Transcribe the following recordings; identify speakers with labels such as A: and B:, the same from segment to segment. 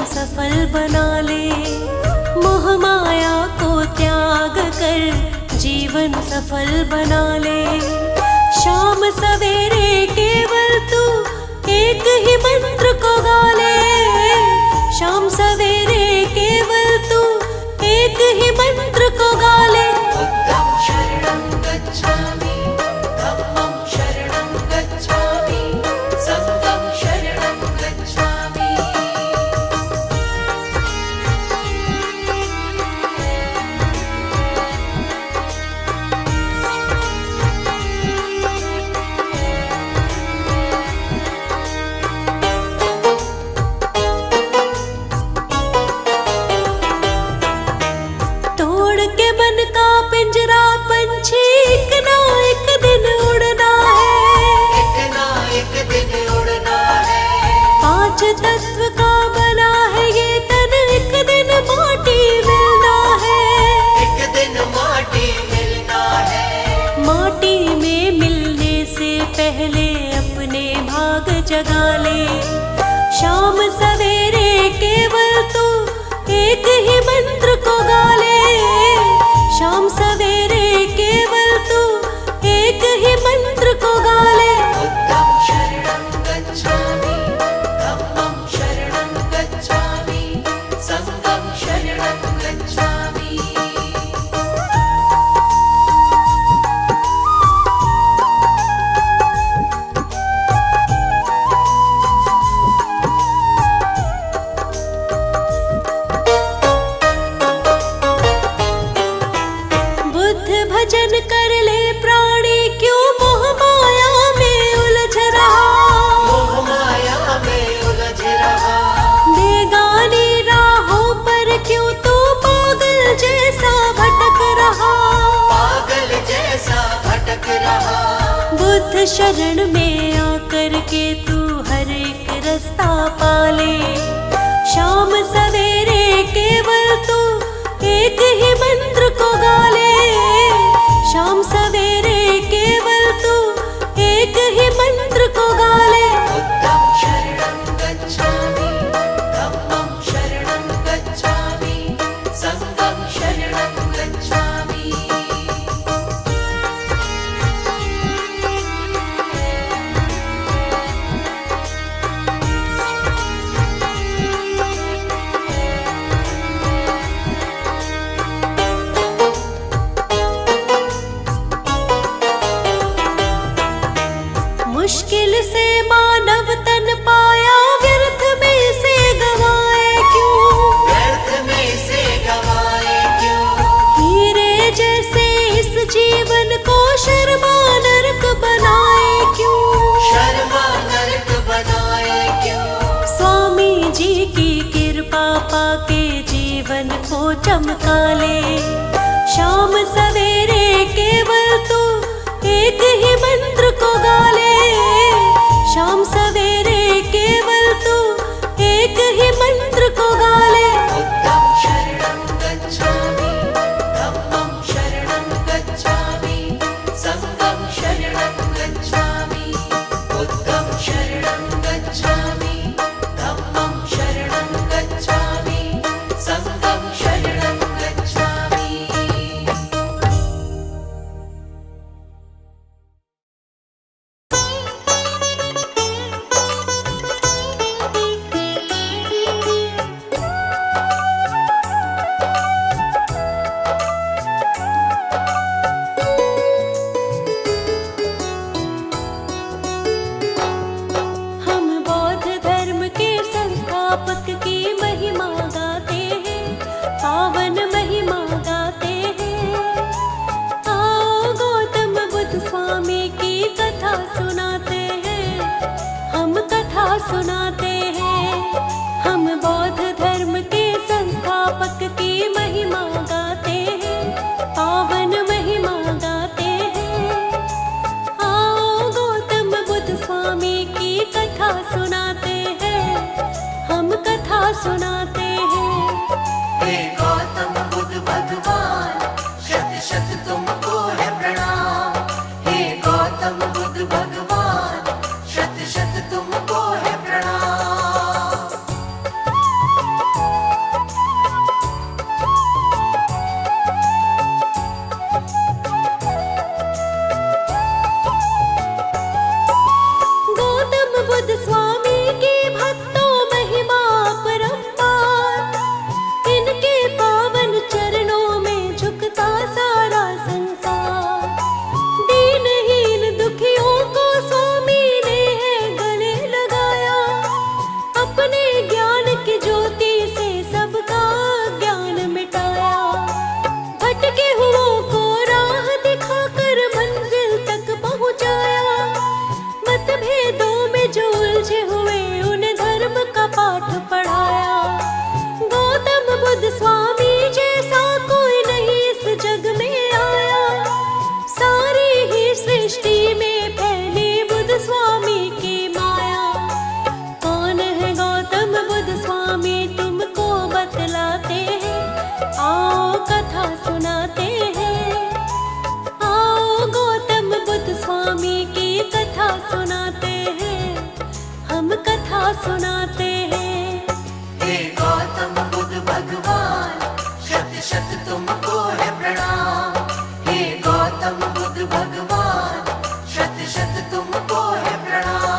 A: सफल बना ले। मोह माया को त्याग कर जीवन सफल बना ले। शाम सवेरे केवल तू एक ही मंत्र को गा ले। शाम सवेरे केवल तू एक ही मंत्र को गा ले।
B: बुद्धं शरणं गच्छामि, धम्मं शरणं गच्छामि, संघं शरणं गच्छामि।
A: तोड़ के मन का पिंजरा पंछी एक ना एक दिन उड़ना है।
B: एक ना एक दिन उड़ना है।
A: पांच तत्व का बना है ये तन, एक दिन माटी मिलना है।
B: एक दिन माटी मिलना है।
A: माटी में मिलने से पहले अपने भाग जगा ले। शाम सवेरे केवल तू एक ही मंत्र को गा ले। शाम सवेरे केवल तू एक ही मंत्र को गा ले।
B: बुद्धं शरणं गच्छामि, धम्मं शरणं गच्छामि, संघं शरणं गच्छामि।
A: बुद्ध भजन कर ले प्राणी, क्यों मोह माया में उलझ रहा।
B: मोह माया में उलझ रहा।
A: बेगानी राहों पर क्यों तू पागल जैसा भटक रहा।
B: पागल जैसा भटक रहा।
A: बुद्ध शरण में आकर के तू हर एक रास्ता पाले। शाम सवेरे केवल तू एक ही मंत्र को गा ले। शाम सवेरे केवल तू एक ही मंत्र को गा ले।
B: बुद्धं शरणं गच्छामि, धम्मं शरणं गच्छामि, संघं शरणं गच्छामि।
A: मुश्किल से मानव तन पाया, व्यर्थ में से गवाए क्यों।
B: व्यर्थ में से गवाए क्यों।
A: हीरे जैसे इस जीवन को शर्मा नरक बनाए क्यों।
B: शर्मा नरक बनाए क्यों।
A: स्वामी जी की कृपा पाके जीवन को चमका ले। शाम सवेरे केवल तू एक ही मंत्र को गा ले। शाम सवेरे केवल तू एक ही मंत्र को गा ले।
B: बुद्धं शरणं गच्छामि, धम्मं शरणं गच्छामि, संघं शरणं गच्छामि। बुद्धं शरणं गच्छामि, धम्मं शरणं गच्छामि, संघं शरणं गच्छामि।
A: हम बौद्ध धर्म के संस्थापक की महिमा गाते हैं, पावन महिमा गाते हैं। आओ गौतम बुद्ध स्वामी की कथा सुनाते हैं, हम कथा सुनाते हैं। हम बौद्ध धर्म के संस्थापक की महिमा गाते हैं, पावन महिमा गाते हैं। आओ गौतम बुद्ध स्वामी की कथा सुनाते हैं, हम कथा सुनाते हैं।
B: हे गौतम बुद्ध भगवान, शत शत तुमको है प्रणाम। हे गौतम बुद्ध भगवान, शत शत तुमको है प्रणाम।
A: सुनाते हैं।
B: हे गौतम बुद्ध भगवान, शत शत तुमको है प्रणाम। हे गौतम बुद्ध भगवान, शत शत तुमको है प्रणाम।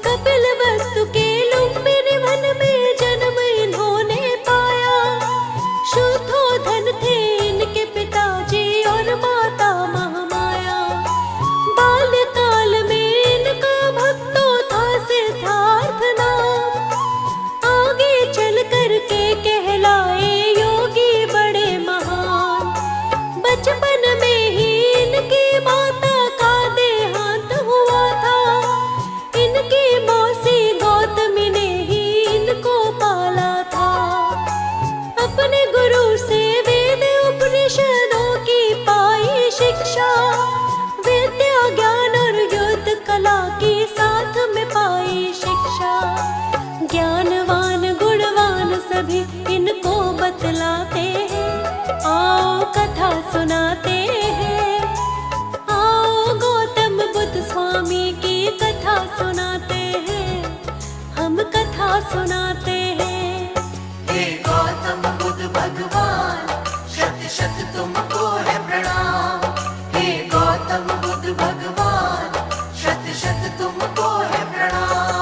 A: कपिल वस्तु के लुम्बिनी वन में जन्म इन्होंने पाया। शुद्धोधन थे इनके पिताजी और माता महामाया। बाल्यकाल में इनका भक्तों था सिद्धार्थ नाम। आगे चल कर के कहलाए योगी बड़े महान। बचपन में ही इनकी माता का देहांत हुआ था। इनकी मौसी गौतमी ने ही इनको पाला था। अपने गुरु से वेद उपनिषदों की पाई शिक्षा। विद्या ज्ञान और युद्ध कला की साथ में पाई शिक्षा। ज्ञानवान गुणवान सभी इनको बतलाते हैं। आओ कथा सुनाते हैं। आओ गौतम बुद्ध स्वामी की कथा सुनाते हैं। हम कथा सुनाते हैं।
B: हे गौतम बुद्ध भगवान, शत शत तुमको है प्रणाम। हे गौतम बुद्ध भगवान, शत शत तुमको है प्रणाम।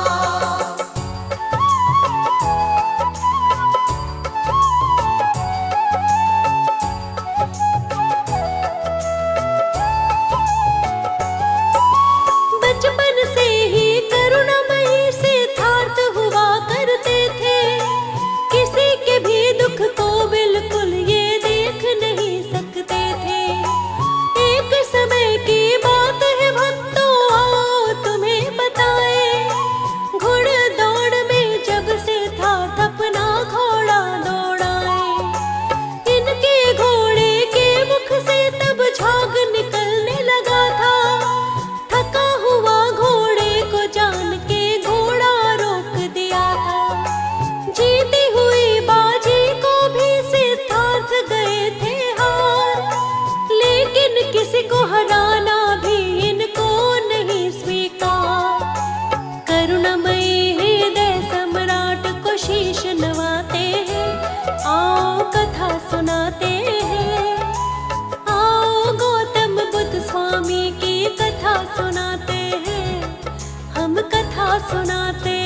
A: बचपन से ही करुणामयी सिद्धार्थ हुआ करते थे। किसी के भी दुख को बिल्कुल ये देख नहीं सकते थे। एक समय की बात है भक्तों, आओ तुम्हें बताए। घुड़दौड़ में जब सिद्धार्थ अपना घोड़ा दौड़ाए। इनके घोड़े के मुख से तब झाग निकलने लगा था। थका हुआ घोड़े को जान के घोड़ा रोक दिया था। जीती हुई बाजी को भी सिद्धार्थ गए थे हार। लेकिन किसी को हराना भी इनको नहीं स्वीकार। करुणामयी हृदय सम्राट को शीश नवाते हैं। आओ कथा सुनाते हैं। आओ गौतम बुद्ध स्वामी की कथा सुनाते हैं। हम कथा सुनाते